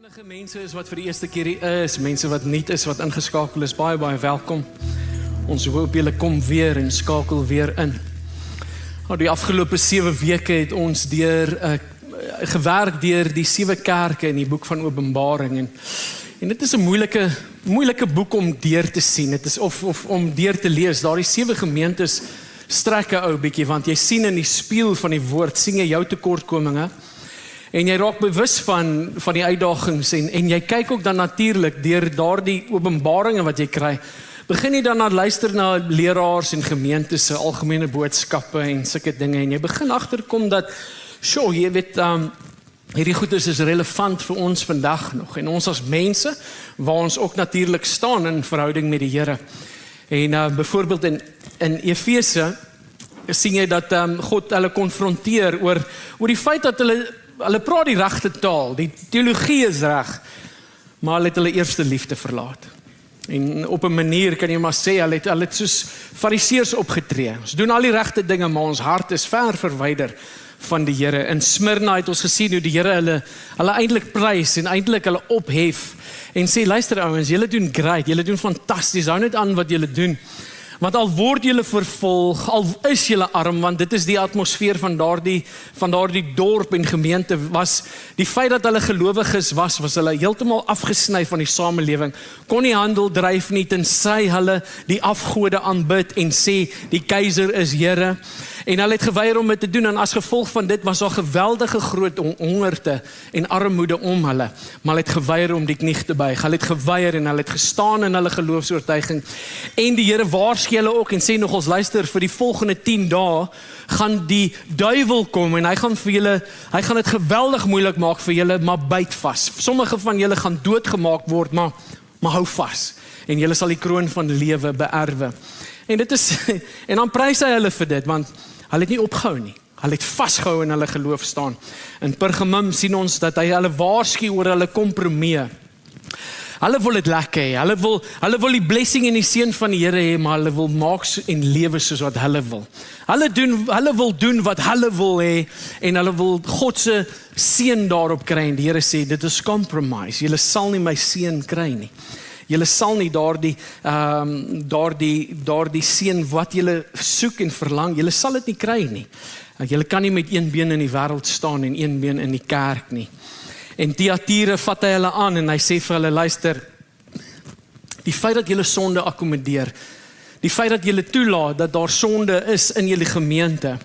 Enige mense is wat vir die eerste keer hier is, mense wat nie is, wat ingeskakel is, baie welkom. Ons hoop julle kom weer en skakel weer in. Die afgelope 7 weke het ons gewerk deur die 7 kerke in die boek van Openbaring en dit is 'n moeilike boek om deur te sien. Dit is of om deur te lees. Daardie 7 gemeentes strek 'n ou bietjie, want jy sien in die spieël van die woord, sien jy jou tekortkominge. En jy raak bewus van die uitdagings en jy kyk ook dan natuurlik deur daardie openbaringe wat jy kry. Begin jy dan luister na leraars en gemeentes se algemene boodskappe en sulke dinge en jy begin agterkom dat jy weet hierdie goeders is relevant vir ons vandag nog en ons as mense waar ons ook natuurlik staan in verhouding met die Here. En byvoorbeeld in Efese sien jy dat God hulle konfronteer oor die feit dat hulle praat die regte taal, die teologie is reg, maar hulle het hulle eerste liefde verlaat. En op 'n manier kan jy maar sê, hulle het soos fariseërs opgetree. Ons doen al die regte dinge, maar ons hart is ver verwyder van die Here. In Smyrna het ons gesien hoe die Here hulle eintlik prys en eintlik hulle ophef en sê, luister ouens, julle doen great, julle doen fantasties, hou net aan wat julle doen. Want al word julle vervolg, al is julle arm, want dit is die atmosfeer van daardie dorp en gemeente, was die feit dat hulle gelowiges was hulle heeltemal afgesny van die samelewing, kon nie handel dryf nie, tensy hulle die afgode aanbid en sê, die keiser is Here, en hulle het geweier om dit te doen, en as gevolg van dit was daar geweldige groot hongerte en armoede om hulle, maar hulle het geweier om die knie te buig, hulle het geweier en hulle het gestaan in hulle geloofsoortuiging, en die Here waarsku hulle ook en sê nog ons luister vir die volgende 10 dae gaan die duiwel kom en hy gaan dit geweldig moeilik maak vir julle, maar byt vas. Sommige van julle gaan doodgemaak word, maar hou vas en julle sal die kroon van lewe beerwe. En dan prys hy hulle vir dit, want hulle het nie opgehou nie. Hulle het vasgehou in hulle geloof staan. In Pergamum sien ons dat hy hulle waarsku oor hulle kompromie. Hulle wil dit lekker hê, hulle wil die blessing en die seën van die Here hê, maar hulle wil maak en lewe soos wat hulle wil. Hulle wil doen wat hulle wil hê, en hulle wil God se seën daarop kry, en die Here sê, dit is compromise, julle sal nie my seën kry nie. Julle sal nie daardie seën wat julle soek en verlang, julle sal dit nie kry nie. Julle kan nie met een been in die wêreld staan en een been in die kerk nie. En Thyatira vat hy hulle aan en hy sê vir hulle, luister, die feit dat julle sonde akkommodeer, die feit dat julle toelaat dat daar sonde is in julle gemeente,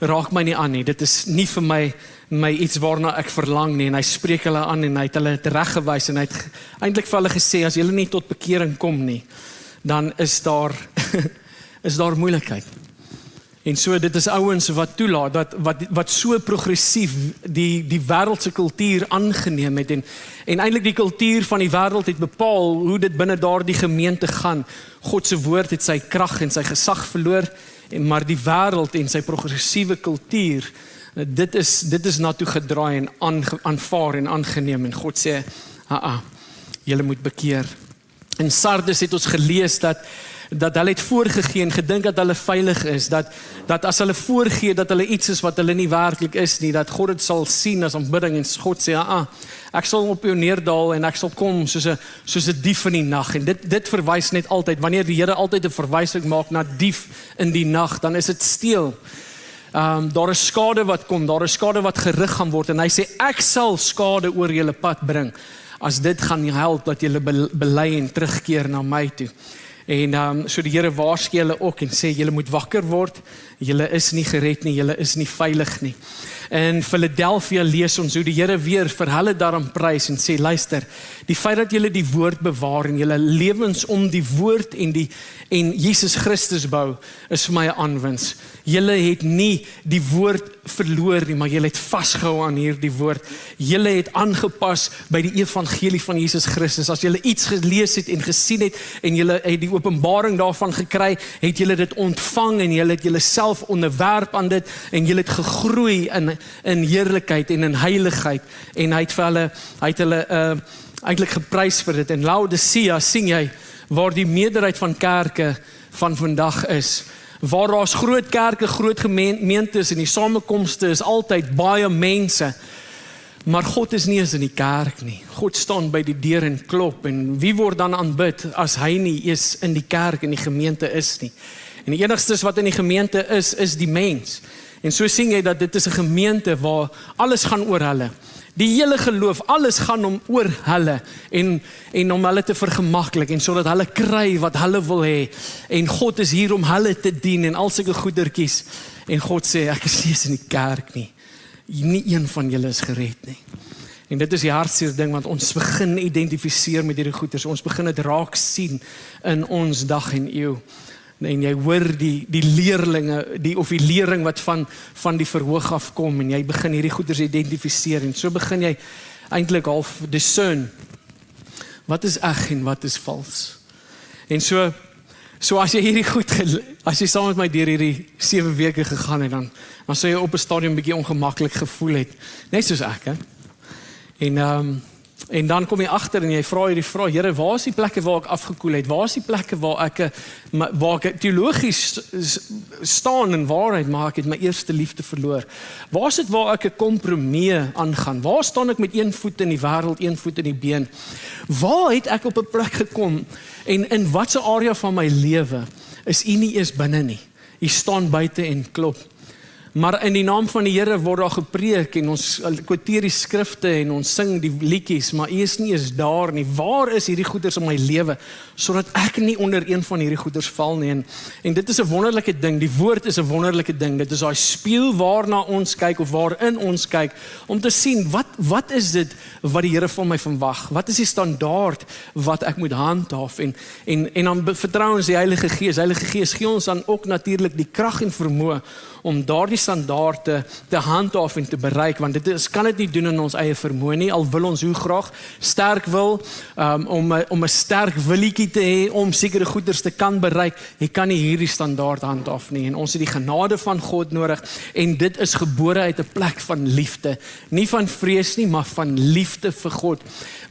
raak my nie aan nie. Dit is nie vir my iets waarna ek verlang nie. En hy spreek hulle aan en hy het hulle tereggewys en hy het eintlik vir hulle gesê, as julle nie tot bekering kom nie, dan is daar moeilikheid. En so dit is ouens wat toelaat, wat so progressief die wêreldse kultuur aangeneem het en eintlik die kultuur van die wêreld het bepaal hoe dit binne daardie gemeente gaan. God se woord het sy krag en sy gesag verloor, maar die wêreld en sy progressiewe kultuur, dit is na toe gedraai en aanvaar en aangeneem en God sê, julle moet bekeer. In Sardes het ons gelees dat hulle het voorgegee en gedink dat hulle veilig is, dat as hulle voorgee dat hulle iets is wat hulle nie werklik is nie, dat God dit sal sien as aanbidding en God sê, ek sal op jou neerdal en ek sal kom soos 'n dief in die nag. En dit verwys net altyd, wanneer die Here altyd 'n verwysing maak na dief in die nag, dan is dit steel. Daar is skade wat kom, daar is skade wat gerig gaan word en hy sê, ek sal skade oor julle pad bring, as dit gaan help dat julle bely en terugkeer na my toe. En so die Here waarsku hulle ook en sê, julle moet wakker word, julle is nie gered nie, julle is nie veilig nie. In Philadelphia lees ons hoe die Here weer vir hulle daarom prys en sê, luister, die feit dat julle die woord bewaar en julle lewens om die woord en Jesus Christus bou, is vir my 'n aanwins. Julle het nie die woord verloor nie, maar julle het vasgehou aan hierdie woord. Julle het aangepas by die evangelie van Jesus Christus. As julle iets gelees het en gesien het en julle het die openbaring daarvan gekry, het julle dit ontvang en julle het julle self onderwerp aan dit en julle het gegroei in heerlikheid en in heiligheid. En hy het hulle eintlik geprys vir dit. En Laodicea sien jy waar die meerderheid van kerke van vandag is. Waar daar's groot kerke, groot gemeentes en die samekomste is altyd baie mense. Maar God is nie eens in die kerk nie. God staan by die deur en klop, en wie word dan aanbid as hy nie eens in die kerk, in die gemeente is nie. En die enigstes wat in die gemeente is die mens. En so sien jy dat dit is 'n gemeente waar alles gaan oor hulle. Die hele geloof, alles gaan oor hulle en om hulle te vergemaklik en sodat hulle kry wat hulle wil hê. En God is hier om hulle te dien en al sulke goedertjies. En God sê, ek is nie eens in die kerk nie. Nie een van julle is gered nie. En dit is die hartseer ding, want ons begin identifiseer met hierdie goeders. Ons begin dit raak sien in ons dag en eeu. En jy hoor die leerlinge, die lering wat van die verhoog afkom, en jy begin hierdie goeders identifiseer, en so begin jy eintlik half discern, wat is eg en wat is vals. En so as jy hierdie as jy saam met my deur hierdie 7 weke gegaan het, dan sou jy op 'n stadium bietjie ongemaklik gevoel het, net soos ek, hè. En dan kom jy agter en jy vra hierdie vraag, Here, waar is die plekke waar ek afgekoel het? Waar is die plekke waar ek teologies staan in waarheid, maar ek het my eerste liefde verloor? Waar is dit waar ek 'n kompromie aangaan? Waar staan ek met een voet in die wêreld, een voet in die been? Waar het ek op 'n plek gekom en in watter area van my lewe is U nie eens binne nie? U staan buite en klop. Maar in die naam van die Here word daar gepreek en ons quoteer die skrifte en ons sing die liedjies, maar U is nie eens daar nie. Waar is hierdie goeders in my lewe, sodat ek nie onder een van hierdie goeders val nie? En dit is 'n wonderlike ding, die woord is 'n wonderlike ding. Dit is daai spieël waarna ons kyk of waarin ons kyk, om te sien, wat is dit wat die Here van my verwag? Wat is die standaard wat ek moet handhaaf? En dan vertrou ons die Heilige Gees. Heilige Gees gee ons dan ook natuurlik die krag en vermoë om daardie standaarde te handhaaf en te bereik, want kan dit nie doen in ons eie vermoë nie, al wil ons hoe graag sterk wil, om 'n sterk willetjie te hê, om sekere goeders te kan bereik. Jy kan nie hierdie standaard handhaaf nie, en ons het die genade van God nodig, en dit is gebore uit 'n plek van liefde, nie van vrees nie, maar van liefde vir God,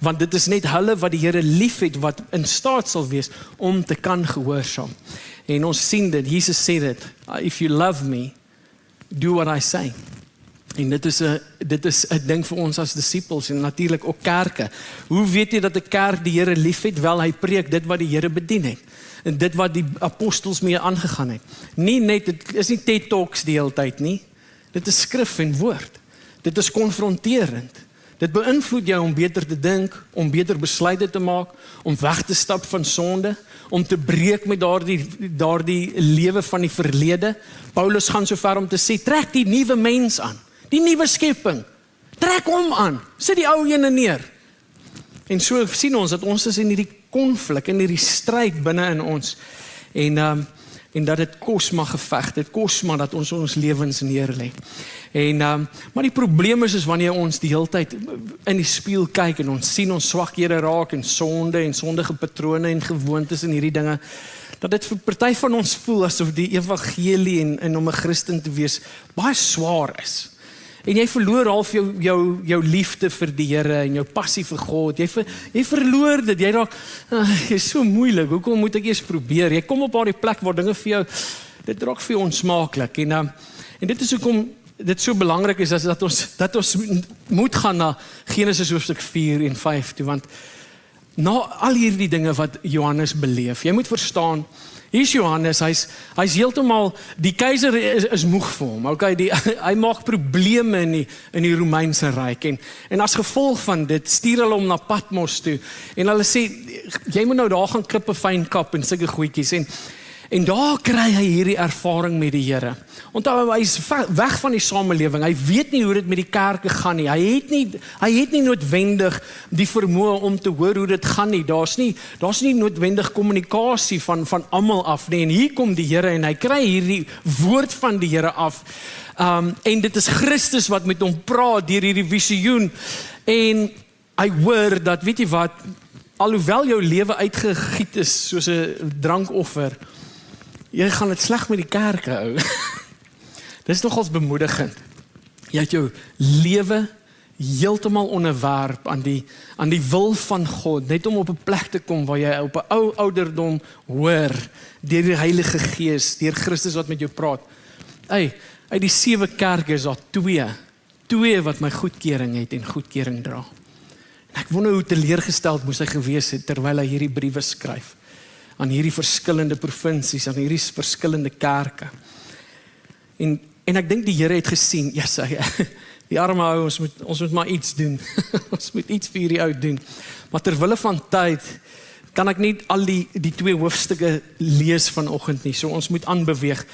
want dit is net hulle wat die Here lief het, wat in staat sal wees om te kan gehoorsaam. En ons sien dit, Jesus sê dit, if you love me, do what I say. En dit is 'n ding vir ons as disippels en natuurlik ook kerke. Hoe weet jy dat 'n kerk die Here liefhet? Wel, hy preek dit wat die Here bedien het. En dit wat die apostels mee aangegaan het. Dit is nie TED Talks die hele tyd nie. Dit is skrif en woord. Dit is konfronterend. Dit beïnvloed jou om beter te dink, om beter besluite te maak, om weg te stap van sonde, om te breek met daardie lewe van die verlede. Paulus gaan so ver om te sê, trek die nuwe mens aan, die nuwe skepping. Trek hom aan, sit die ou ene neer. En so sien ons dat ons is in hierdie konflik, in hierdie stryd binne in ons. En dat dit kos maar geveg, dit kos maar dat ons lewens neerlê. Maar die probleem is wanneer ons die hele tyd in die spieël kyk en ons sien ons swakhede raak en sonde en sondige patrone en gewoontes en hierdie dinge, dat dit vir party van ons voel asof die evangelie en om 'n Christen te wees baie swaar is. En jy verloor half jou liefde vir die Here en jou passie vir God. Jy verloor dit. Jy raak, is so moeilik. Hoekom moet ek eers probeer? Jy kom op daardie plek waar dinge vir jou, dit raak vir jou onsmaaklik. En dit is hoekom dit so belangrik is dat ons moet gaan na Genesis hoofstuk 4 en 5 toe, want na al hierdie dinge wat Johannes beleef, jy moet verstaan, hier is Johannes, hy's heeltemal, die keiser is moeg vir hom, okay, hy maak probleme in die Romeinse ryk, en as gevolg van dit, stuur hulle hom na Patmos toe, en hulle sê, jy moet nou daar gaan klippe fyn kap, en sulke goedjies, en daar kry hy hierdie ervaring met die Here. Onthou, hy is weg van die samelewing, hy weet nie hoe dit met die kerke gaan nie, hy het nie noodwendig die vermoë om te hoor hoe dit gaan nie, daar's nie noodwendig kommunikasie van almal af nie, en hier kom die Here, en hy kry hierdie woord van die Here af, en dit is Christus wat met hom praat, deur hierdie visioen, en hy hoor dat, weet jy wat, alhoewel jou lewe uitgegiet is, soos 'n drankoffer, jy gaan dit sleg met die kerke hou. Dit is nogals bemoedigend. Jy het jou lewe heeltemal onderwerp aan die wil van God, net om op 'n plek te kom waar jy op 'n ou ouderdom hoor, deur die Heilige Gees, deur Christus wat met jou praat. Uit die 7 kerke is daar 2 2 wat my goedkeuring het en goedkeuring dra. En ek wonder hoe teleurgesteld moes hy gewees het terwyl hy hierdie briewe skryf aan hierdie verskillende provinsies, aan hierdie verskillende kerke. En ek dink die Here het gesien, ja, die arme ou, ons moet maar iets doen. Ons moet iets vir hierdie ou doen. Maar terwille van tyd kan ek nie al die 2 hoofstukke lees vanoggend nie. So ons moet aanbeweeg.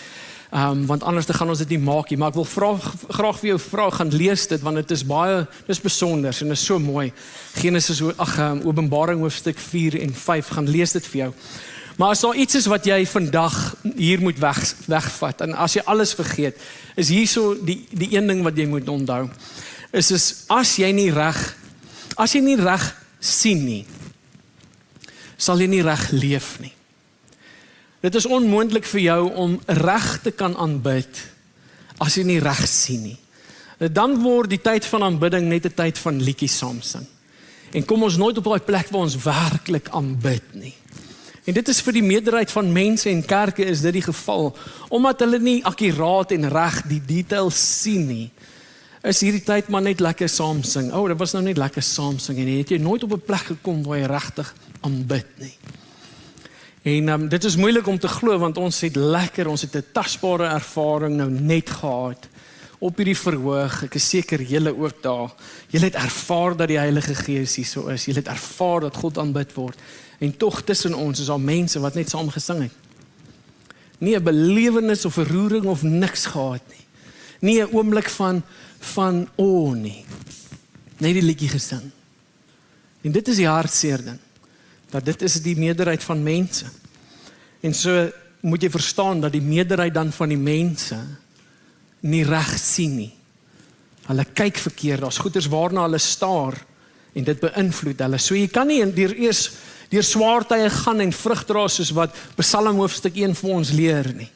Want anders gaan ons dit nie maak nie. Maar ek wil graag vir jou vra, gaan lees dit, want dit is besonder en is so mooi. Openbaring hoofstuk 4 en 5, gaan lees dit vir jou. Maar as daar iets is wat jy vandag hier moet wegvat, en as jy alles vergeet, is hierso die een ding wat jy moet onthou, is as jy nie reg sien nie, sal jy nie reg leef nie. Dit is onmoontlik vir jou om reg te kan aanbid, as jy nie reg sien nie. Dan word die tyd van aanbidding net 'n tyd van liedjies saam sing. En kom ons nooit op daai plek waar ons werklik aanbid nie. En dit is vir die meerderheid van mense en kerke is dit die geval, omdat hulle nie akkuraat en reg die details sien nie, is hierdie tyd maar net lekker saam sing. Dit was nou net lekker saam sing, en het jy nooit op 'n plek gekom waar jy regtig aanbid nie. En dit is moeilik om te glo, want ons het 'n tasbare ervaring nou net gehad, op hierdie verhoog. Ek is seker julle ook daar. Julle het ervaar dat die Heilige Gees hier so is. Julle het ervaar dat God aanbid word. En tog tussen ons is daar mense wat net saam gesing het. Nie 'n belewenis of 'n roering of niks gehad nie. Nie 'n oomblik van nie. Net die liedjie gesing. En dit is die hartseer ding, dat dit is die meerderheid van mense. En so moet jy verstaan dat die meerderheid dan van die mense nie reg sien nie. Hulle kyk verkeerd, daar's goeders waarna hulle staar en dit beïnvloed hulle. So jy kan nie deur swaar tye gaan en vrug dra soos wat Psalm hoofstuk 1 vir ons leer nie.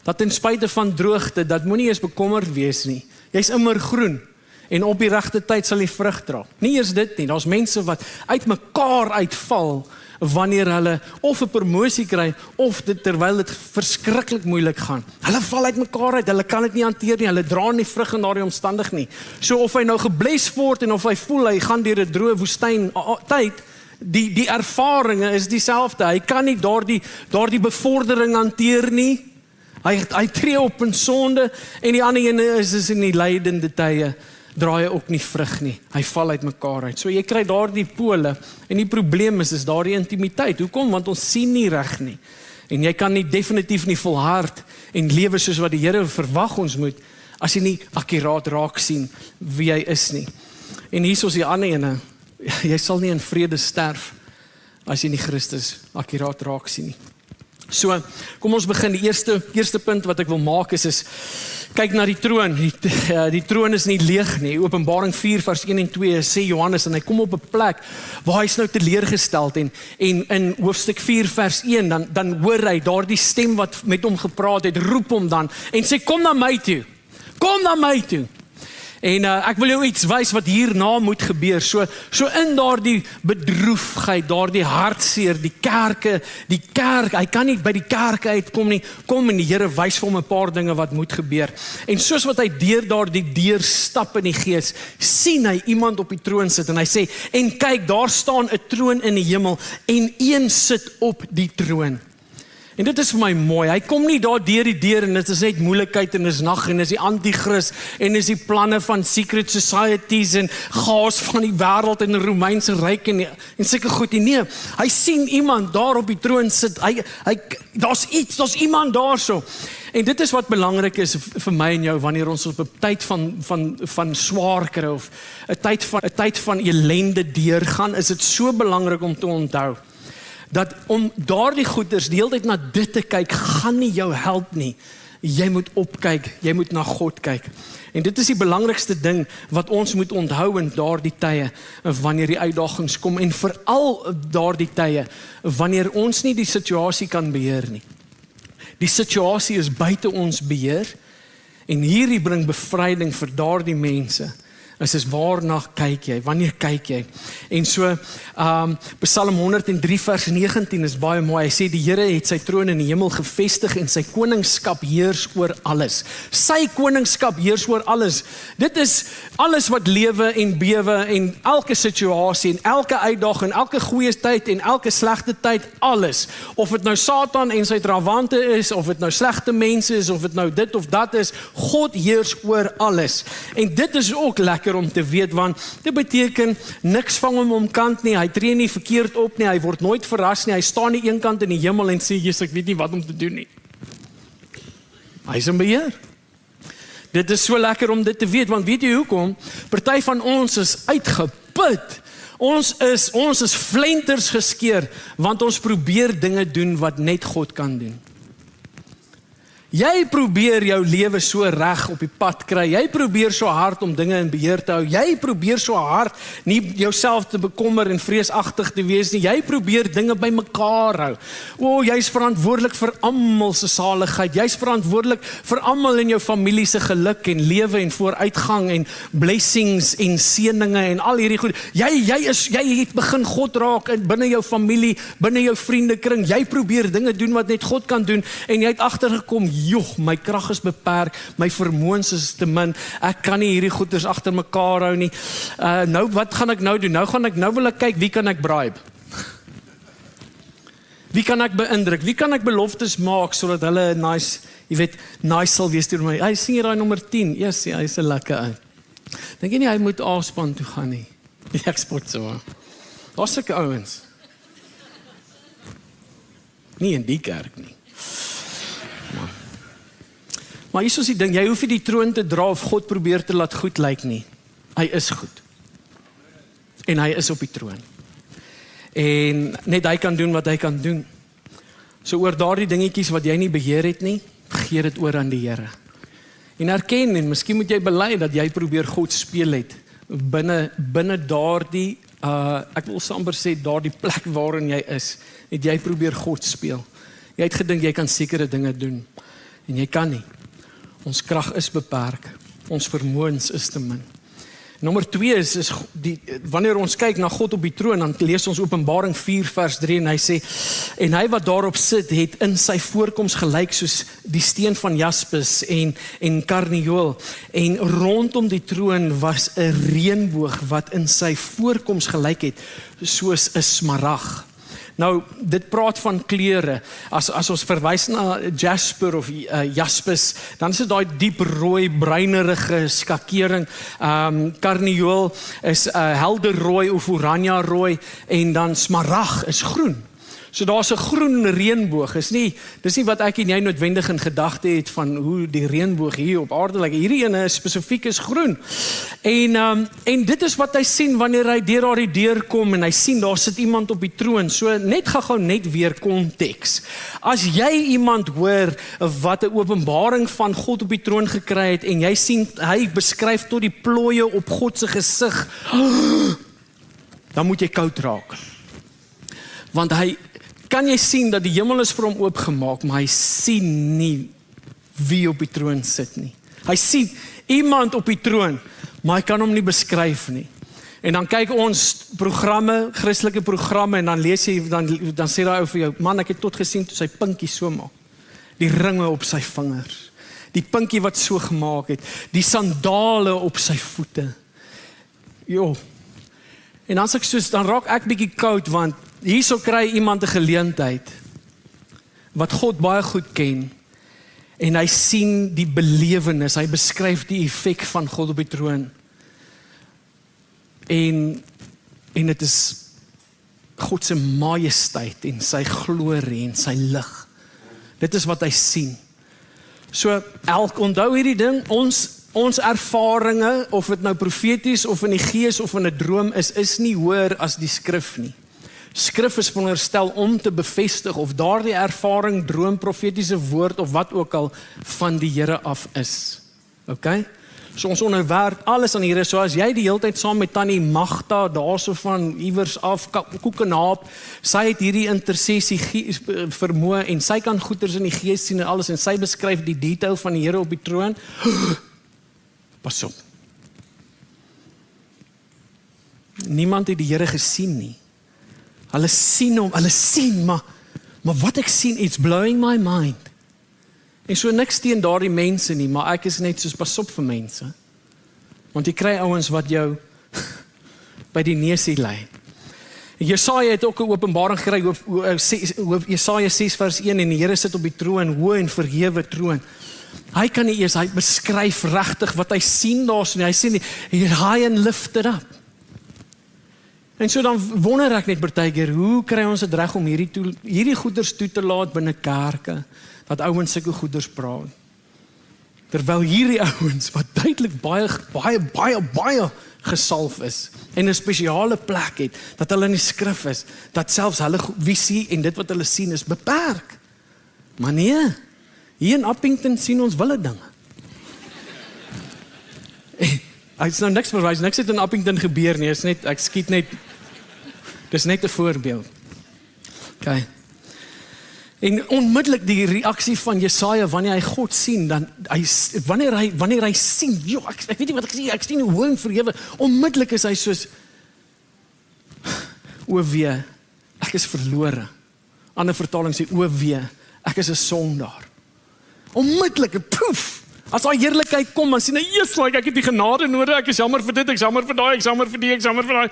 Dat ten spyte van droogte, dat moenie eens bekommerd wees nie. Jy's immer groen en op die regte tyd sal jy vrug dra. Nie eers dit nie, daar's mense wat uit mekaar uitval wanneer hulle of 'n promosie kry of terwyl dit verskriklik moeilik gaan. Hulle val uit mekaar uit, hulle kan dit nie hanteer nie, hulle dra nie vrug in daardie omstandig nie. So of hy nou gebless word en of hy voel hy gaan deur 'n droë woestyn tyd, die ervarings is dieselfde. Hy kan nie daardie bevordering hanteer nie. Hy tree op in sonde en die ander ene is in die lydende tye draai ook nie vrug nie. Hy val uit mekaar uit. So jy kry daardie pole en die probleem is daardie intimiteit. Hoekom? Want ons sien nie reg nie. En jy kan nie definitief nie volhard en lewe soos wat die Here verwag ons moet as jy nie akkuraat raak sien wie hy is nie. En hier is die ander ene. Jy sal nie in vrede sterf as jy nie Christus akkuraat raak sien nie. So, kom ons begin. Die eerste punt wat ek wil maak is kyk na die troon. Die troon is nie leeg nie. Openbaring 4 vers 1 en 2 sê Johannes, en hy kom op 'n plek waar hy's nou teleurgesteld en in hoofstuk 4 vers 1 dan hoor hy daardie stem wat met hom gepraat het, roep hom dan en sê kom na my toe. Kom na my toe. En ek wil jou iets wys wat hierna moet gebeur. So in daardie bedroefheid, daardie hartseer, die kerk, hy kan nie by die kerk uitkom nie. Kom en die Here wys vir hom 'n paar dinge wat moet gebeur. En soos wat hy deur daardie deur stap in die gees, sien hy iemand op die troon sit en hy sê, en kyk, daar staan 'n troon in die hemel en een sit op die troon. En dit is vir my mooi, hy kom nie daar deur die deur en dit is net moeilikheid en is nag en is die antichrist en is die planne van secret societies en gaas van die wêreld en die Romeinse ryk en sulke goed. Nee, hy sien iemand daar op die troon sit, daar's iemand daarso. En dit is wat belangrik is vir my en jou wanneer ons op 'n tyd van swaar kry of 'n tyd van ellende deurgaan, is dit so belangrik om te onthou dat om daardie goeders die hele tyd na dit te kyk, gaan nie jou help nie. Jy moet opkyk, jy moet na God kyk. En dit is die belangrikste ding wat ons moet onthou in daardie tye, wanneer die uitdagings kom, en veral daardie tye, wanneer ons nie die situasie kan beheer nie. Die situasie is buite ons beheer, en hierdie bring bevryding vir daardie mense, is waarna kyk jy, wanneer kyk jy? En so, Psalm 103 vers 19 is baie mooi, hy sê die Here het sy troon in die hemel gevestig en sy koningskap heers oor alles. Sy koningskap heers oor alles. Dit is alles wat lewe en bewe en elke situasie en elke uitdaging, elke goeie tyd en elke slegte tyd, alles. Of dit nou Satan en sy trawante is, of dit nou slegte mense is, of dit nou dit of dat is, God heers oor alles. En dit is ook lekker om te weet, want dit beteken niks vang hom omkant nie, hy tree nie verkeerd op nie, hy word nooit verras nie, hy staan nie een kant in die hemel en sê, Jesus, ek weet nie wat om te doen nie. Hy is in beheer. Dit is so lekker om dit te weet, want weet jy hoekom? Party van ons is uitgeput. Ons is flenters geskeur, want ons probeer dinge doen wat net God kan doen. Jy probeer jou lewe so reg op die pad kry, jy probeer so hard om dinge in beheer te hou, jy probeer so hard nie jouself te bekommer en vreesagtig te wees nie, jy probeer dinge by mekaar hou. Jy's verantwoordelik vir almal se saligheid, jy's verantwoordelik vir almal in jou familie se geluk en lewe en vooruitgang en blessings en seëninge en al hierdie goed. Jy het begin God raak binne jou familie, binne jou vriendekring, jy probeer dinge doen wat net God kan doen en jy het agtergekom, my krag is beperk, my vermoëns is te min, ek kan nie hierdie goeders agter mekaar hou nie. Nou, wat gaan ek nou doen? Nou wil ek kyk, wie kan ek bribe? Wie kan ek beïndruk? Wie kan ek beloftes maak, sodat hulle nice sal wees deur my? Hy sien hier daai nommer 10, yes, hy is 'n lekker uit. Dink jy nie, hy moet A-span toe gaan nie? Ek spot so. Daar's sulke ouens. Nie in die kerk nie. Maar hier is die ding, jy hoef nie die troon te dra of God probeer te laat goed lyk nie. Hy is goed. En hy is op die troon. En net hy kan doen wat hy kan doen. So oor daardie dingetjies wat jy nie beheer het nie, gee dit oor aan die Here. En erken, en miskien moet jy bely dat jy probeer God speel het, binne daardie, ek wil amper sê, daardie plek waarin jy is, het jy probeer God speel. Jy het gedink jy kan sekere dinge doen, en jy kan nie. Ons krag is beperk, ons vermoëns is te min. Nommer 2 is wanneer ons kyk na God op die troon, dan lees ons Openbaring 4 vers 3 en hy sê, en hy wat daarop sit, het in sy voorkoms gelyk soos die steen van jaspis en karnieul, en rondom die troon was 'n reënboog wat in sy voorkoms gelyk het, soos 'n smarag. Nou, dit praat van kleure. As ons verwys na jasper of jaspis, dan is dit daai diep rooi, bruinerige skakering. Karnieul is helder rooi of oranje rooi en dan smarag is groen. So daar's 'n groen reënboog. Dis nie wat ek en jy noodwendig in gedagte het van hoe die reënboog hier op aarde lyk. Hierdie ene spesifiek is groen. En dit is wat hy sien wanneer hy deur daardie deur kom en hy sien daar sit iemand op die troon. So net gou net weer konteks. As jy iemand hoor wat 'n openbaring van God op die troon gekry het en jy sien hy beskryf tot die plooie op God se gesig, dan moet jy koud raak. Want kan jy sien dat die hemel is vir hom oopgemaak, maar hy sien nie wie op die troon sit nie. Hy sien iemand op die troon, maar hy kan hom nie beskryf nie. En dan kyk ons programme, Christelike programme, en dan lees jy, dan sê daai ou vir jou, man, ek het tot gesien toe sy pinkie so maak. Die ringe op sy vingers, die pinkie wat so gemaak het, die sandale op sy voete. En dan raak ek bietjie koud, want hierso kry iemand 'n geleentheid wat God baie goed ken en hy sien die belewenis, hy beskryf die effek van God op die troon. En dit is God se majesteit en sy glorie en sy lig. Dit is wat hy sien. So onthou hierdie ding, ons ervarings, of dit nou profeties of in die gees of in 'n droom is nie hoër as die skrif nie. Skrif is veronderstel om te bevestig of daardie ervaring, droom, profetiese woord of wat ook al van die Here af is. Okay? So ons onderwerp alles aan die Here. So as jy die hele tyd saam met Tannie Magda daarso van iewers af Koekenaap, sy het hierdie intersessie vermoë en sy kan goeders in die gees sien en alles en sy beskryf die detail van die Here op die troon. Pas op. niemand het die Here gesien nie. Hulle sien hom, maar wat ek sien, it's blowing my mind. En so niks teen daardie mense nie, maar ek is net soos pas op vir mense. Want jy kry ouens wat jou by die neusie lei. Jesaja het ook 'n openbaring gekry, Jesaja 6 vers 1, en die Here sit op die troon, hoë en verhewe troon. Hy kan nie eers, hy beskryf regtig wat hy sien daarso nie. Hy sien die high and lifted up. En so dan wonder ek net partykeer, hoe kry ons dit reg om hierdie goeders toe te laat binne kerke, dat ouens sulke goeders praat. Terwyl hierdie ouens wat duidelik baie gesalf is en 'n spesiale plek het, dat hulle in die skrif is, dat selfs hulle visie en dit wat hulle sien is beperk. Maar nee, hier in Appington sien ons wille dinge. Ek is nou niks verwys, niks het in Appington gebeur nie, ek skiet net, dis net 'n voorbeeld. Okay. En onmiddellik die reaksie van Jesaja wanneer hy God sien, dan wanneer hy sien, ek weet nie wat ek sien hoe en verhewe, onmiddellik is hy soos, o wee, ek is verlore. Ander vertaling sê, o wee, ek is 'n sondaar. Onmiddellik, poef, as daai heerlikheid kom, dan sien hy, ek het die genade nodig, ek is jammer vir dit, ek is jammer vir daai, ek is jammer vir die, ek is jammer vir daai.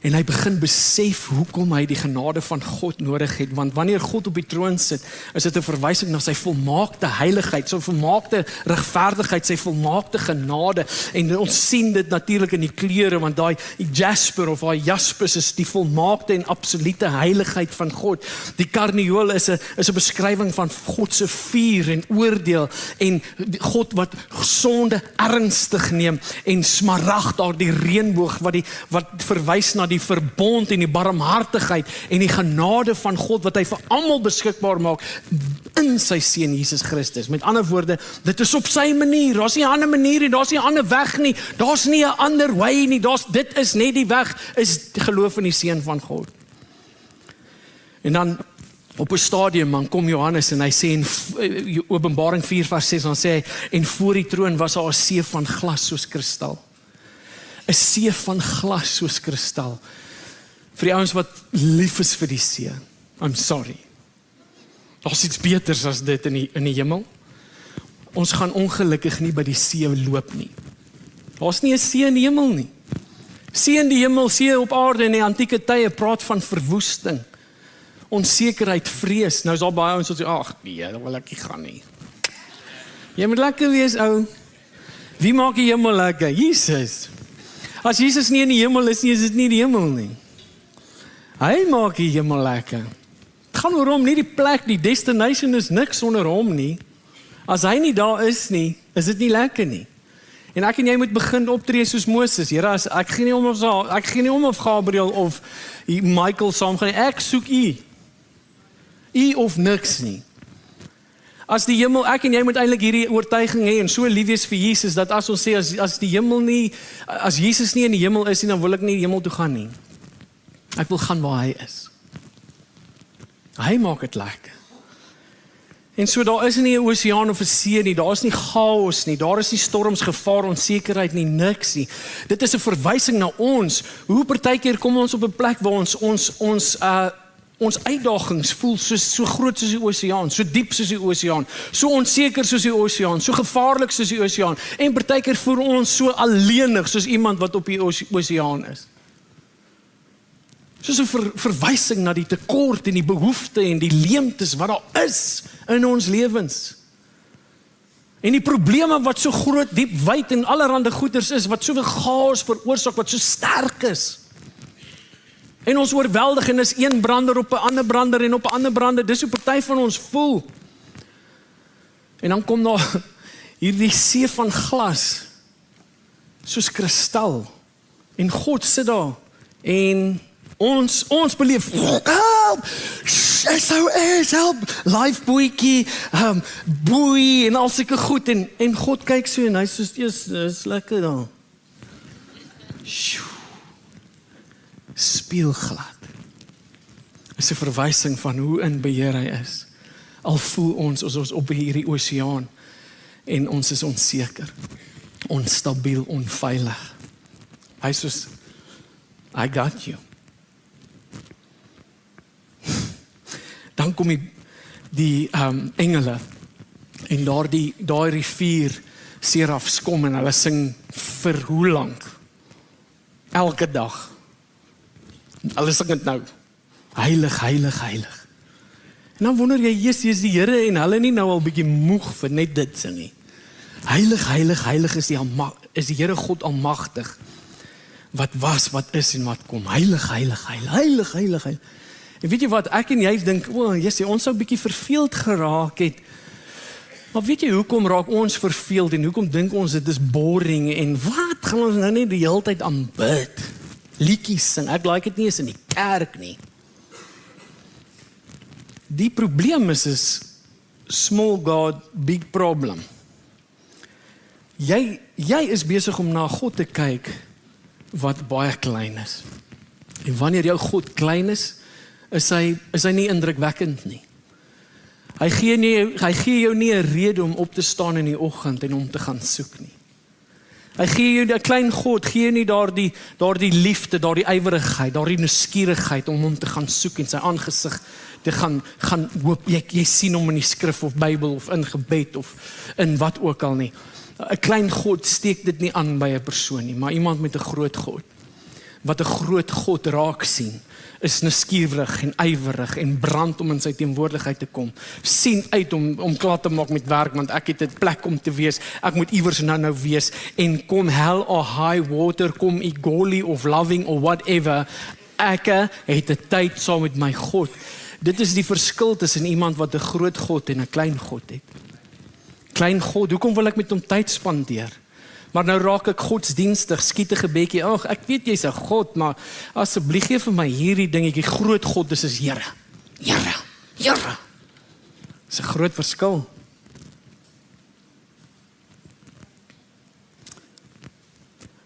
En hy begin besef hoekom hy die genade van God nodig het, want wanneer God op die troon sit, is dit 'n verwysing na sy volmaakte heiligheid, sy volmaakte regverdigheid, sy volmaakte genade, en ons sien dit natuurlik in die kleure, want daai jasper of daai jaspis is die volmaakte en absolute heiligheid van God. Die karnieul is 'n beskrywing van God se vuur en oordeel, en God wat sonde ernstig neem, en smaragd, daardie reënboog wat verwys na die verbond en die barmhartigheid en die genade van God wat hy vir almal beskikbaar maak in sy seun Jesus Christus. Met ander woorde, dit is op sy manier. Daar's nie 'n ander manier nie, daar's nie 'n ander weg nie, daar's nie 'n ander way nie. Dit is net die weg, is die geloof in die seun van God. En dan op 'n stadium dan kom Johannes en hy sê in Openbaring 4 vers 6, dan sê hy, en voor die troon was daar 'n see van glas soos kristal. 'n See van glas soos kristal. Vir die ouens wat lief is vir die see, I'm sorry. Daar's iets beters as dit in die hemel. Ons gaan ongelukkig nie by die see loop nie. Daar's nie 'n see in die hemel nie. See in die hemel, see op aarde in die antieke tye praat van verwoesting, onsekerheid, vrees. Nou is daar baie ouens wat sê, ag nee, dan wil ek nie gaan nie. Jy moet lekker wees, ou. Wie maak die hemel lekker? Jesus. As Jesus nie in die hemel is nie, is dit nie die hemel nie. Hy maak die hemel lekker. Het gaan oor hom, nie die plek, die destination is niks sonder hom nie. As hy nie daar is nie, is dit nie lekker nie. En ek en jy moet begin optree soos Moses. Here, ek gee nie om of Gabriel of Michael saam gaan nie. Ek soek U of niks nie. As die hemel, ek en jy moet eintlik hierdie oortuiging hê en so lief wees vir Jesus, dat as ons sê, as die hemel nie, as Jesus nie in die hemel is nie, dan wil ek nie in die hemel toe gaan nie. Ek wil gaan waar hy is. Hy maak dit lekker. En so daar is nie 'n oseaan of 'n see nie, daar is nie chaos nie, daar is nie storms, gevaar, onsekerheid nie, niks nie. Dit is 'n verwysing na ons. Hoe partykeer kom ons op 'n plek waar ons uitdagings voel so groot soos die oseaan, so diep soos die oseaan, so onseker soos die oseaan, so gevaarlik soos die oseaan, en partykeer voel ons so alleenig soos iemand wat op die oseaan is. Soos 'n verwysing na die tekort en die behoefte en die leemtes wat daar is in ons lewens. En die probleme wat so groot, diep, wyd en allerhande goeders is, wat soveel chaos veroorsaak, wat so sterk is. En ons oorweldig en is een brander op 'n ander brander en op 'n ander brander. Dis hoe party van ons voel. En dan kom daar hierdie see van glas, soos kristal. En God sit daar en ons beleef, help, help, life boetjie, boei en al sulke goed. En God kyk so en hy sê, dis lekker daar. Spieelglad. Is 'n verwysing van hoe in beheer hy is. Al voel ons op hierdie oseaan en ons is onseker, onstabiel, onveilig. Hy sê, I got you. Dan kom die engele en daai rivier serafs kom en hulle sing vir hoe lank? Elke dag. Hulle sing dit nou. Heilig, heilig, heilig. En dan wonder jy, Jesus die Here en hulle nie nou al bietjie moeg vir net dit sing nie. Heilig, heilig, heilig is die Here God almagtig. Wat was, wat is en wat kom. Heilig, heilig, heilig, heilig, heilig, heilig. En weet jy wat, ek en jy dink, Jesus, ons sou bietjie verveeld geraak het. Maar weet jy, hoekom raak ons verveeld en hoekom dink ons dit is boring en wat gaan ons nou net die hele tyd aanbid? Liedjies sing, ek like dit nie eens in die kerk nie. Die probleem is small God, big problem. Jy is besig om na God te kyk wat baie klein is. En wanneer jou God klein is hy nie indrukwekkend nie. Hy gee jou nie 'n rede om op te staan in die oggend en om te gaan soek nie. Hy gee jou 'n klein God, gee jou nie daardie liefde, daardie ywerigheid, daardie nuuskierigheid om hom te gaan soek en sy aangesig te gaan hoop. Jy sien hom in die skrif of Bybel of in gebed of in wat ook al nie. 'n Klein God steek dit nie aan by 'n persoon nie, maar iemand met 'n groot God. Wat 'n groot God raak sien, is nuuskierig en ywerig en brand om in sy teenwoordigheid te kom. Sien uit om klaar te maak met werk, want ek het 'n plek om te wees. Ek moet iewers nou wees en kom hell or high water, kom egoli of loving or whatever. Ek het 'n tyd saam met my God. Dit is die verskil tussen iemand wat 'n groot God en 'n klein God het. Klein God, hoekom wil ek met hom tyd spandeer? Maar nou raak ek godsdienstig, skiet 'n gebedjie. Ag, ek weet jy's 'n God, maar asseblief gee vir my hierdie dingetjie. Groot God, dis is Here. Here. Here. Dis 'n groot verskil.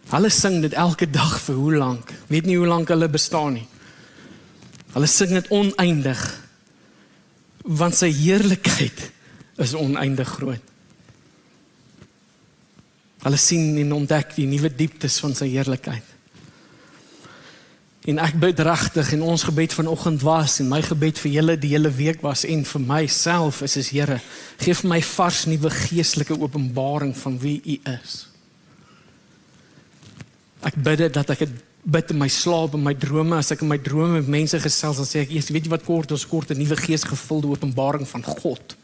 Hulle sing dit elke dag vir hoe lank? Weet nie hoe lank hulle bestaan nie. Hulle sing dit oneindig, want sy heerlikheid is oneindig groot. Hulle sien en ontdek die nuwe dieptes van sy heerlikheid. En ek bid regtig, en ons gebed vanoggend was, en my gebed vir julle die hele week was, en vir myself is Here, geef my vars nuwe geestelike openbaring van wie U is. Ek bid dit dat ek het bid in my slaap, in my drome, as ek in my drome met mense gesels, dan sê ek, weet jy wat kort, ons kort 'n nuwe geesgevulde openbaring van God.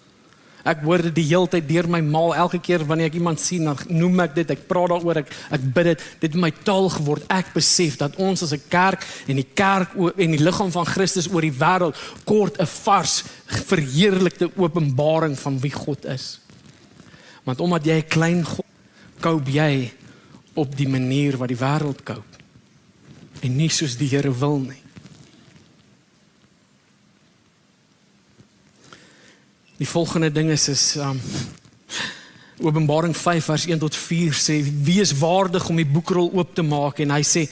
Ek hoor dit die hele tyd deur my maal, elke keer wanneer ek iemand sien, dan noem ek dit, ek praat daaroor, ek bid dit het my taal geword. Ek besef dat ons as 'n kerk en die kerk en die liggaam van Christus oor die wêreld kort 'n vars, verheerlikte openbaring van wie God is. Want omdat jy 'n klein God koop jy op die manier wat die wêreld koop. En nie soos die Here wil nie. Die volgende ding is Openbaring 5 vers 1 tot 4 sê, wie is waardig om die boekrol oop te maak? En hy sê,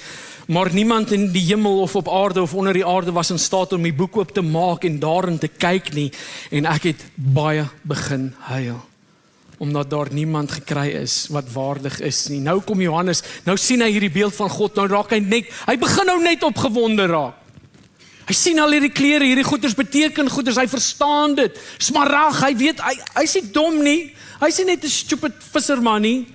maar niemand in die hemel of op aarde of onder die aarde was in staat om die boek oop te maak en daarin te kyk nie. En ek het baie begin huil, omdat daar niemand gekry is wat waardig is nie. Nou kom Johannes, nou sien hy hierdie beeld van God, nou raak hy begin nou net opgewonde raak. Hy sien al hierdie klere, hierdie goeders beteken goeders, hy verstaan dit. Smarag, hy weet, hy is nie dom nie. Hy is nie net 'n stupid visserman nie.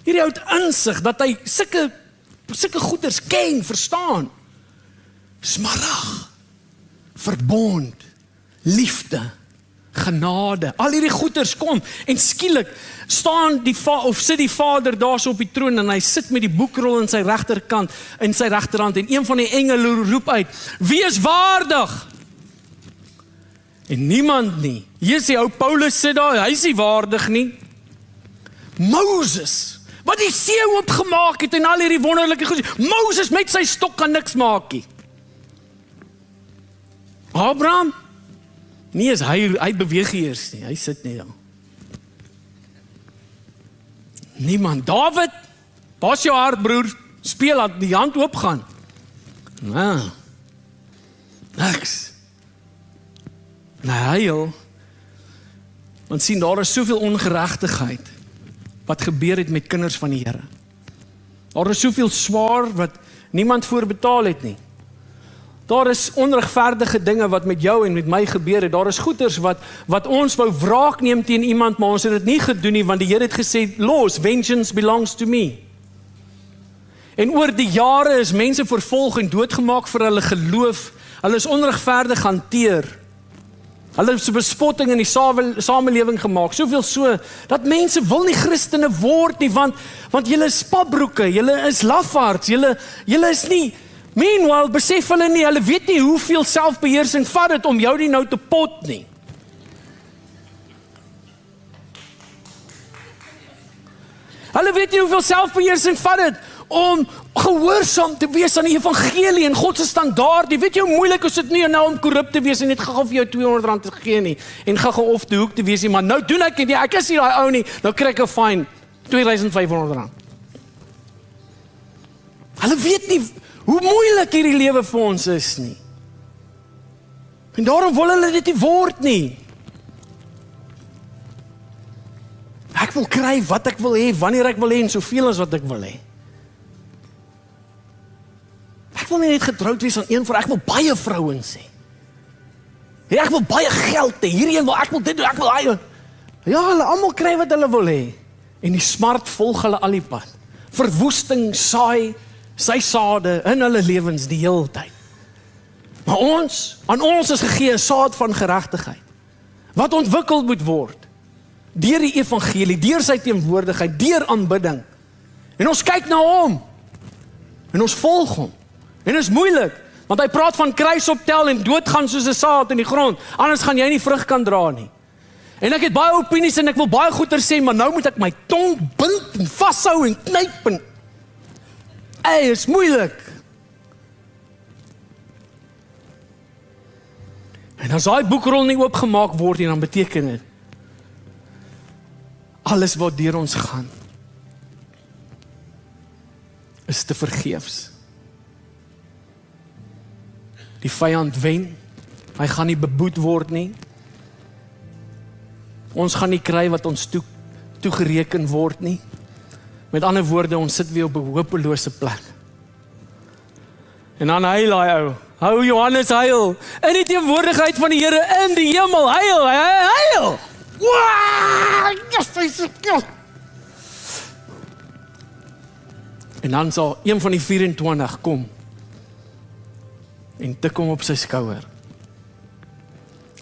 Hierdie oud insig dat hy sulke goeders ken, verstaan. Smarag, verbond, liefde, genade, al hierdie goeders kom en skielik staan sit die Vader daar so op die troon en hy sit met die boekrol in sy regterkant, in sy regterhand en een van die engele roep uit, wie is waardig? En niemand nie. Hier sê ou Paulus sit daar, hy is nie waardig nie. Moses, wat die see oopgemaak het en al hierdie wonderlike goed. Moses met sy stok kan niks maak nie. Abraham, nie is hy beweeg eers nie, hy sit net daar. Niemand. David, pas jou hart broer, speel dat die hand oopgaan. Nou, niks. Huil, want sien daar is soveel ongeregtigheid wat gebeur het met kinders van die Here. Daar is soveel swaar wat niemand voorbetaal het nie. Daar is onregverdige dinge wat met jou en met my gebeur het. Daar is goeders wat ons wou wraak neem teen iemand, maar ons het dit nie gedoen nie, want die Here het gesê, "Los, vengeance belongs to me." En oor die jare is mense vervolg en doodgemaak vir hulle geloof. Hulle is onregverdig hanteer. Hulle is bespotting in die samelewing gemaak. Soveel so, dat mense wil nie Christene word nie, want julle is papbroeke, julle is lafaards, julle is nie. Meanwhile, besef hulle nie, hulle weet nie hoeveel selfbeheersing vat dit om jou nie nou te pot nie. Hulle weet nie hoeveel selfbeheersing vat dit om gehoorsaam te wees aan die evangelie en God se standaard. Jy weet jy hoe moeilik is dit nie nou om korrup te wees en net gou vir jou R200 te gee nie en gou of die hoek te wees nie, maar nou doen ek nie, ek is nie daai ou nie, nou kry ek 'n fine R2500. Hulle weet nie hoe moeilik hierdie lewe vir ons is nie. En daarom wil hulle dit nie word nie. Ek wil kry wat ek wil hê, wanneer ek wil hê en soveel as wat ek wil hê. Ek wil nie net getroud wees aan een vrou, ek wil baie vrouens hê. Ja, ek wil baie geld hê, hierdie een wil, ek wil dit doen, ek wil hy. Ja, hulle almal kry wat hulle wil hê. En die smart volg hulle al die pad. Verwoesting saai sy sade in hulle lewens die hele tyd. Maar aan ons is gegee 'n saad van geregtigheid, wat ontwikkel moet word, deur die evangelie, deur sy teenwoordigheid, deur aanbidding. En ons kyk na hom, en ons volg hom. En dit is moeilik, want hy praat van kruis optel en doodgaan soos 'n saad in die grond, anders gaan jy nie vrug kan dra nie. En ek het baie opinies en ek wil baie goeie sê, maar nou moet ek my tong bind en vashou en knyp en is moeilik. En as daai boekrol nie oopgemaak word nie, dan beteken dit alles wat deur ons gaan is te vergeefs. Die vyand wen, hy gaan nie beboet word nie. Ons gaan nie kry wat ons toegereken word nie. Met ander woorde, ons sit weer op 'n hopelose plek. En dan huil hy ou. Hou Johannes huil. In die teenwoordigheid van die Here in die hemel. Huil. Wow! En dan sal een van die 24 kom en tik hom op sy skouer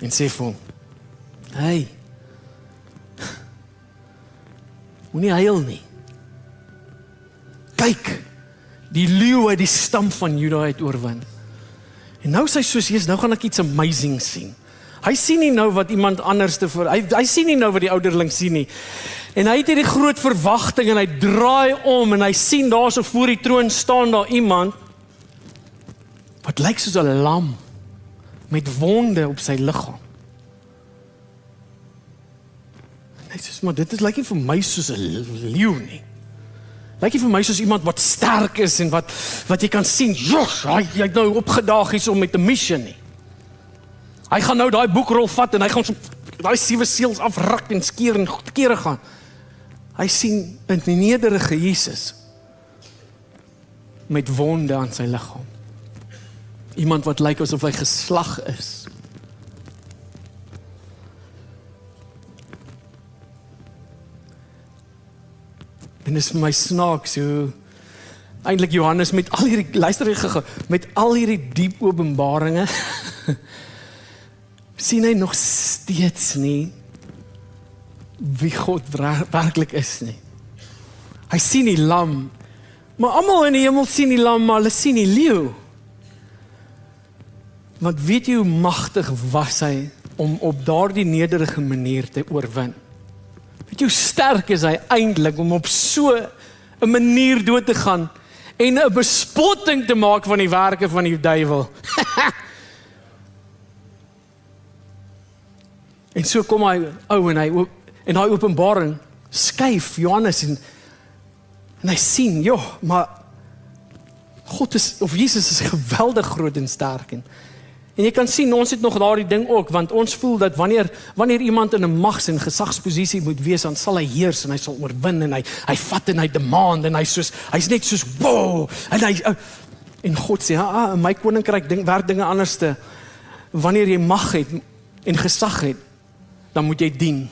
en sê vir hom, hey, moenie huil nie. Kyk, die leeu uit die stam van Juda het oorwin. En nou sê hy soos, Jesus, nou gaan ek iets amazing sien. Hy sien nie nou wat iemand anders hy sien nie nou wat die ouderling sien nie. En hy het hierdie groot verwagting en hy draai om en hy sien daar so voor die troon staan daar iemand wat lyk soos 'n lam met wonde op sy liggaam. En hy sê, maar dit lyk nie vir my soos 'n leeu nie. Lyk nie vir my soos iemand wat sterk is en wat jy kan sien, jos, hy het nou opgedaag hier om met 'n missie nie. Hy gaan nou daai boekrol vat en hy gaan so daai 7 seels afruk en skeer en kere gaan. Hy sien 'n nederige Jesus met wonde aan sy liggaam. Iemand wat lyk asof hy geslag is. En dit is vir my snaaks hoe eintlik Johannes met al hierdie met al hierdie diep openbaringe sien hy nog steeds nie wie God werklik is nie. Hy sien die lam, maar almal in die hemel sien die lam, maar hulle sien die leeu. Want weet jy hoe magtig was hy om op daardie nederige manier te oorwin? Weet jy hoe sterk is hy eintlik om op so 'n manier dood te gaan en 'n bespotting te maak van die werke van die duiwel? En so kom hy ou en daai openbaring skuif Johannes en hy sien, maar God of Jesus is geweldig groot en sterk en jy kan sien, ons het nog daardie ding ook, want ons voel dat wanneer iemand in 'n mags- en gesagsposisie moet wees, dan sal hy heers en hy sal oorwin en hy vat en hy demand en hy's net soos wow, en En God sê, in my koninkryk werk dinge anderste. Wanneer jy mag het en gesag het, dan moet jy dien.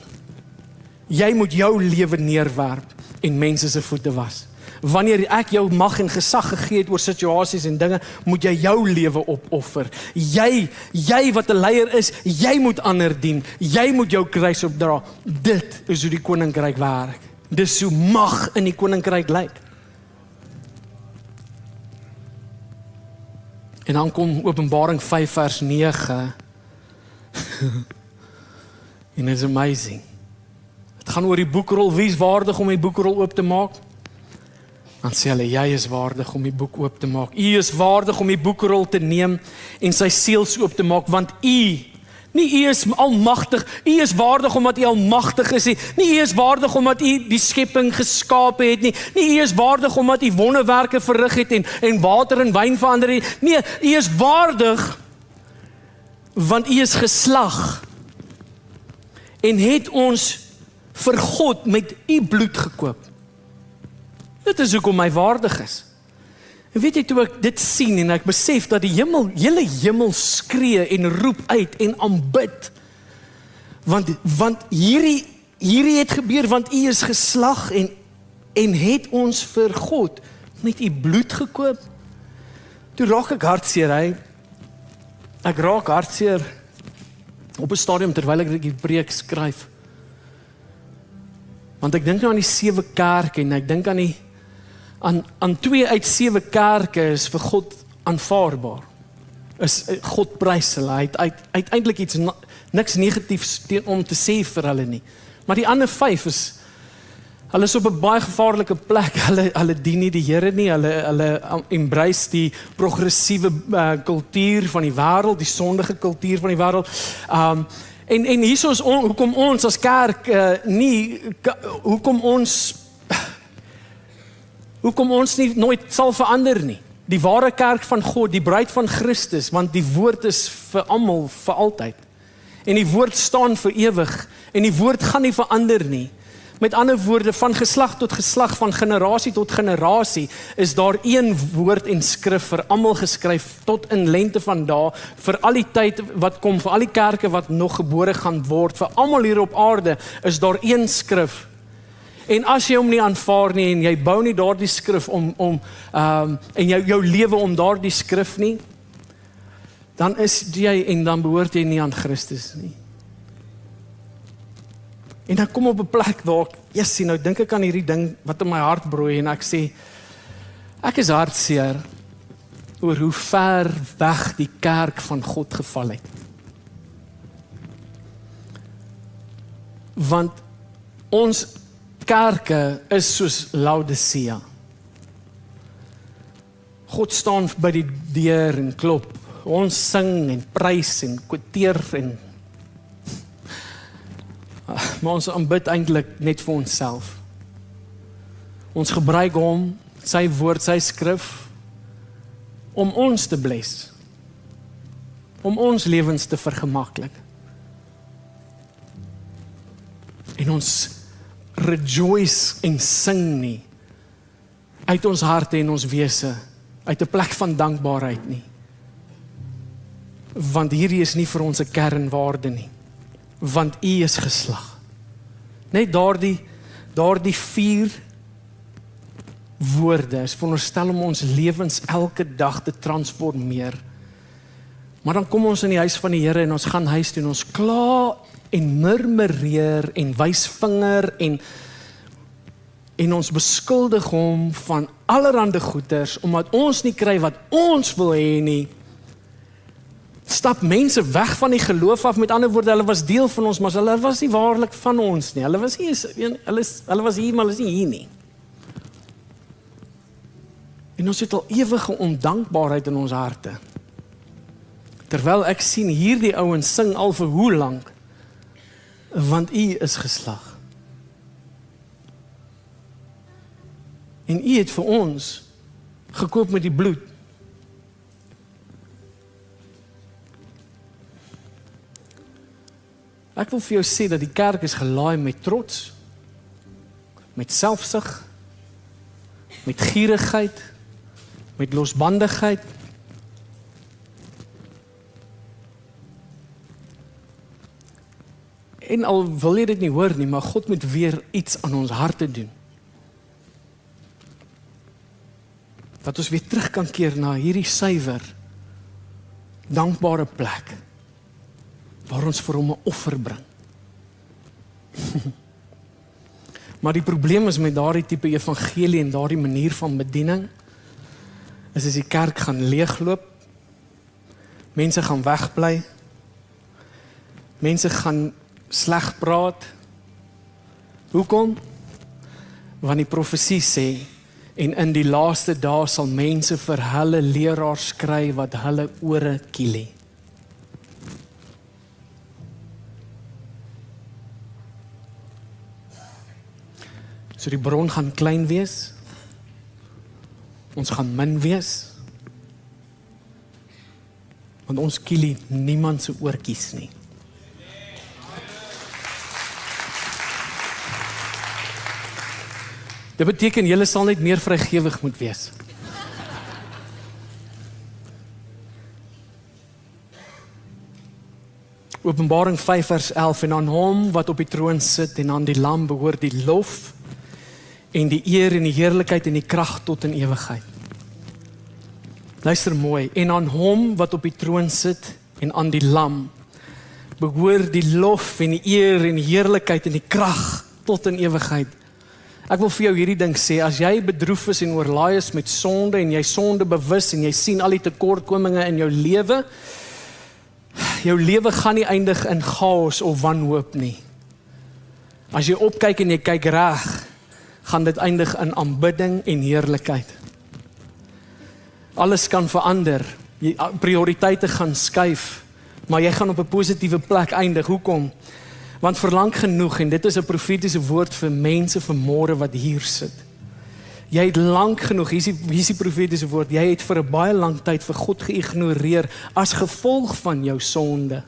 Jy moet jou lewe neerwerp en mense se voete was. Wanneer ek jou mag en gesag gegee het oor situasies en dinge, moet jy jou lewe opoffer. Jy wat 'n leier is, jy moet ander dien. Jy moet jou kruis opdra. Dit is hoe die koninkryk werk. Dis hoe mag in die koninkryk lyk. En dan kom Openbaring 5 vers 9. En it's amazing. Het gaan oor die boekrol. Wie is waardig om die boekrol oop te maak? Dan sê hulle, jy is waardig om die boek oop te maak. U is waardig om die boekrol te neem en sy seels oop te maak, want nie u is almagtig, u is waardig omdat u almagtig is nie u is waardig omdat u die skepping geskaap het nie u is waardig omdat u wonderwerke verrig het en water in wyn verander het, nee, u is waardig want u is geslag en het ons vir God met u bloed gekoop. Dit is hoekom hy waardig is. En weet jy, toe ek dit sien en ek besef dat die hele hemel skree en roep uit en aanbid, want hierdie het gebeur, want u is geslag en het ons vir God met u bloed gekoop. Toe raak ek hartseer, ek raak hartseer op 'n stadium terwyl ek die preek skryf. Want ek dink nou aan die 7 kerke en ek dink aan 2 uit 7 kerke is vir God aanvaarbaar. Is God prys hulle. Hy het uiteindelik niks negatiefs om te sê vir hulle nie. Maar die ander 5 hulle is op 'n baie gevaarlike plek. Hulle dien nie die Here nie. Hulle embrace die progressiewe kultuur van die wêreld, die sondige kultuur van die wêreld. En hierso is hoekom ons as kerk hoekom ons nie nooit sal verander nie. Die ware kerk van God, die bruid van Christus, want die woord is vir almal, vir altyd. En die woord staan vir ewig, en die woord gaan nie verander nie. Met ander woorde, van geslag tot geslag, van generasie tot generasie, is daar een woord en skrif vir almal geskryf, tot in lengte van dae, vir al die tyd wat kom, vir al die kerke wat nog gebore gaan word, vir almal hier op aarde, is daar een skrif. En as jy hom nie aanvaar nie, en jy bou nie daardie skrif en jou lewe om daardie skrif nie, dan is jy, en dan behoort jy nie aan Christus nie. En dan kom op 'n plek waar, nou dink ek aan hierdie ding wat in my hart broei, en ek sê, ek is hartseer oor hoe ver weg die kerk van God geval het. Want ons kerke is soos Laodicea. God staan by die deur en klop. Ons sing en prys en kwoteer maar ons aanbid eintlik net vir onsself. Ons gebruik hom, sy woord, sy skrif, om ons te bless. Om ons lewens te vergemaklik. En ons rejoice en sing nie uit ons harte en ons wese, uit 'n plek van dankbaarheid nie. Want hierdie is nie vir ons 'n kernwaarde nie. Want u is geslag. Net daardie 4 woorde is veronderstel om ons lewens elke dag te transformeer. Maar dan kom ons in die huis van die Here en ons gaan huis toe en ons kla en murmureer en wys vinger en ons beskuldig hom van allerhande goeders, omdat ons nie kry wat ons wil hê nie. Stap mense weg van die geloof af, met ander woorde, hulle was deel van ons, maar hulle was nie waarlik van ons nie. Hulle was hier, maar hulle is nie hier nie. En ons het al ewige ondankbaarheid in ons harte. Terwyl ek sien hierdie ouens sing al vir hoe lank, want u is geslag. En u het vir ons gekoop met die bloed. Ek wil vir jou sê dat die kerk is gelaai met trots, met selfsug, met gierigheid, met losbandigheid. En al wil jy dit nie hoor nie, maar God moet weer iets aan ons harte doen. Dat ons weer terug kan keer na hierdie suiwer, dankbare plek, waar ons vir hom 'n offer bring. Maar die probleem is met daardie tipe evangelie en daardie manier van bediening, is as die kerk gaan leegloop, mense gaan wegbly, mense gaan sleg praat. Hoekom? Want die profesie sê, en in die laaste dae sal mense vir hulle leraars kry wat hulle ore kielie. So die bron gaan klein wees, ons gaan min wees, want ons kielie niemand se oortjies nie. Dit beteken, julle sal net meer vrygewig moet wees. Openbaring 5 vers 11, en aan hom wat op die troon sit en aan die lam behoort die lof en die eer en die heerlikheid en die krag tot in ewigheid. Luister mooi, en aan hom wat op die troon sit en aan die lam behoort die lof en die eer en die heerlikheid en die krag tot in ewigheid. Ek wil vir jou hierdie ding sê, as jy bedroef is en oorlaai is met sonde en jy sonde bewus en jy sien al die tekortkominge in jou lewe gaan nie eindig in chaos of wanhoop nie. As jy opkyk en jy kyk reg, gaan dit eindig in aanbidding en heerlikheid. Alles kan verander, prioriteite gaan skuif, maar jy gaan op 'n positiewe plek eindig. Hoekom? Want vir lank genoeg, en dit is 'n profetiese woord vir mense vanmôre wat hier sit. Jy het lank genoeg, hier is die profetiese woord, jy het vir 'n baie lang tyd vir God geïgnoreer as gevolg van jou sonde.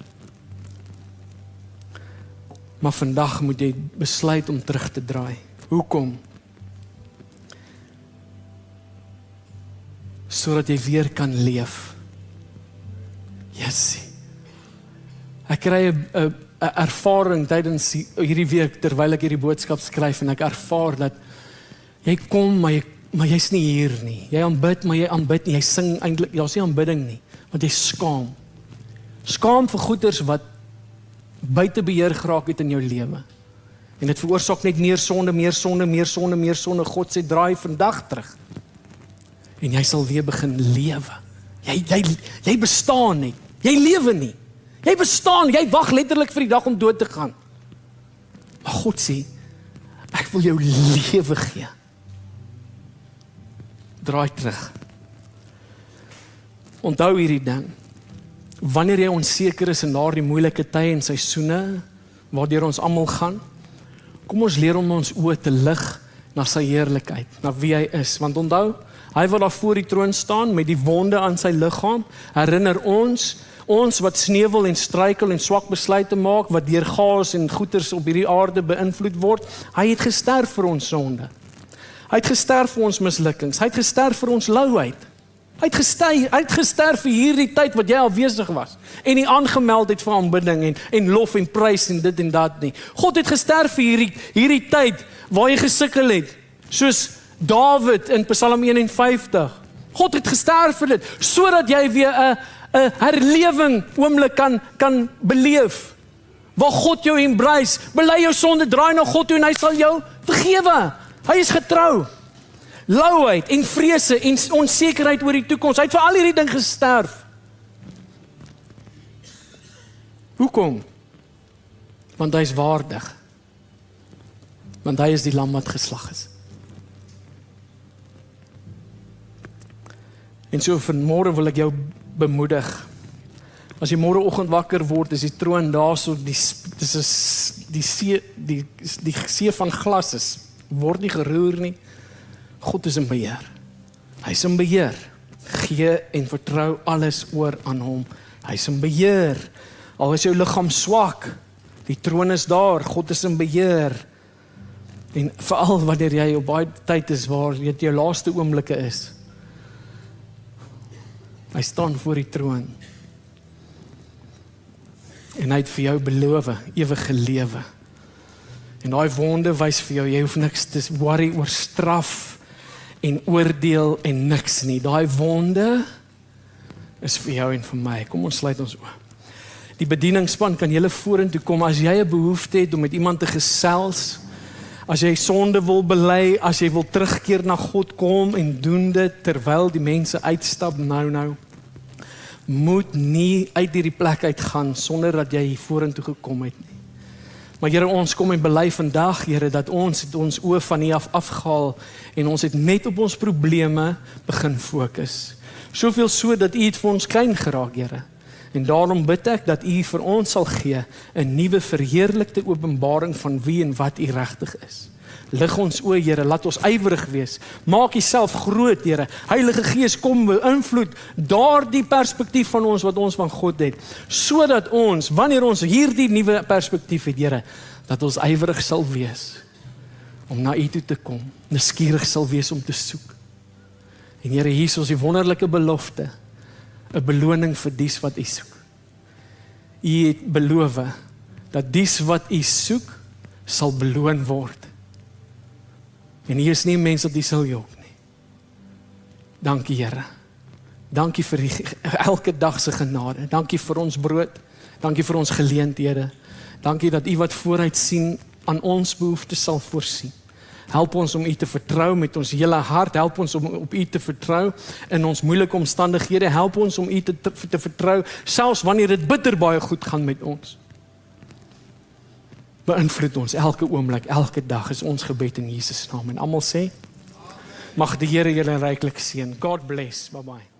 Maar vandag moet jy besluit om terug te draai. Hoekom? Sodat jy weer kan leef. Yes. Ek kry 'n ervaring tydens hierdie week terwyl ek hierdie boodskap skryf en ek ervaar dat jy kom maar jy's nie hier nie. Jy aanbid maar jy aanbid nie. Jy sing eintlik, jy's nie aanbidding nie, want jy skaam. Skaam vir goeders wat buite beheer geraak het in jou lewe. En dit veroorsaak net meer sonde, meer sonde, meer sonde, meer sonde. God sê draai vandag terug. En jy sal weer begin lewe. Jy bestaan nie. Jy lewe nie. Jy bestaan, jy wag letterlik vir die dag om dood te gaan. Maar God sê, ek wil jou lewe gee. Draai terug. Onthou hierdie ding. Wanneer jy onseker is in daardie moeilike tye en seisoene, waardeur ons almal gaan, kom ons leer om ons oë te lig na sy heerlikheid, na wie hy is. Want onthou, hy wat daar voor die troon staan met die wonde aan sy liggaam, herinner ons wat sneuwel en struikel en swak besluite maak, wat deur chaos en goeters op hierdie aarde beïnvloed word, hy het gesterf vir ons sonde. Hy het gesterf vir ons mislukkings, hy het gesterf vir ons louheid. Hy het gesterf vir hierdie tyd wat jy afwesig was en nie aangemeld het vir aanbidding en lof en prys en dit en dat nie. God het gesterf vir hierdie tyd waar jy gesukkel het, soos Dawid in Psalm 51. God het gesterf vir dit, sodat jy weer 'n herlewing oomblik kan beleef, waar God jou embrace, bely jou sonde, draai na God toe en hy sal jou vergewe. Hy is getrou. Louheid en vrese en onsekerheid oor die toekoms, hy het vir al hierdie ding gesterf. Hoekom? Want hy is waardig. Want hy is die lam wat geslag is. En so vanmôre wil ek jou bemoedig. As jy môreoggend wakker word, is die troon daarso, die see van glas is, word nie geroer nie. God is in beheer. Hy is in beheer. Gee en vertrou alles oor aan hom. Hy is in beheer. Al is jou liggaam swak, die troon is daar, God is in beheer. En veral wanneer jy op baie tyd is waar dit jou laaste oomblikke is, Hy staan voor die troon. En hy het vir jou beloof, ewige lewe. En daai wonde wys vir jou, jy hoef niks te worry oor straf en oordeel en niks nie. Daai wonde is vir jou en vir my. Kom ons sluit ons oë. Die bedieningsspan kan julle vorentoe kom as jy 'n behoefte het om met iemand te gesels. As jy sonde wil bely, as jy wil terugkeer na God, kom en doen dit terwyl die mense uitstap nou. Moet nie uit hierdie plek uitgaan sonder dat jy hier vorentoe gekom het nie. Maar Here, ons kom en bely vandag, Here, dat ons het ons oë van U af afgehaal en ons het net op ons probleme begin fokus. Soveel so dat U het vir ons klein geraak, Here. En daarom bid ek dat U vir ons sal gee 'n nuwe verheerlikte openbaring van wie en wat U regtig is. Lig ons oë, Here, laat ons ywerig wees. Maak Uself groot, Here. Heilige Gees, kom beïnvloed daardie perspektief van ons wat ons van God het, sodat ons, wanneer ons hierdie nuwe perspektief het, Here, dat ons ywerig sal wees om na U toe te kom, nuuskierig sal wees om te soek. En Here, hier is ons die wonderlike belofte, 'n beloning vir dies wat U soek. U het beloof dat dies wat U soek, sal beloon word. En hier is nie mense wat U sal jok nie. Dankie, Here. Dankie vir elke dag se genade. Dankie vir ons brood. Dankie vir ons geleenthede. Dankie dat U wat vooruit sien aan ons behoeftes sal voorsien. Help ons om U te vertrou met ons hele hart. Help ons om op U te vertrou in ons moeilike omstandighede. Help ons om U te vertrou, selfs wanneer dit bitter baie goed gaan met ons. Beïnvloed ons elke oomblik, elke dag is ons gebed in Jesus naam. En almal sê, mag die Here julle ryklik seën. God bless. Bye bye.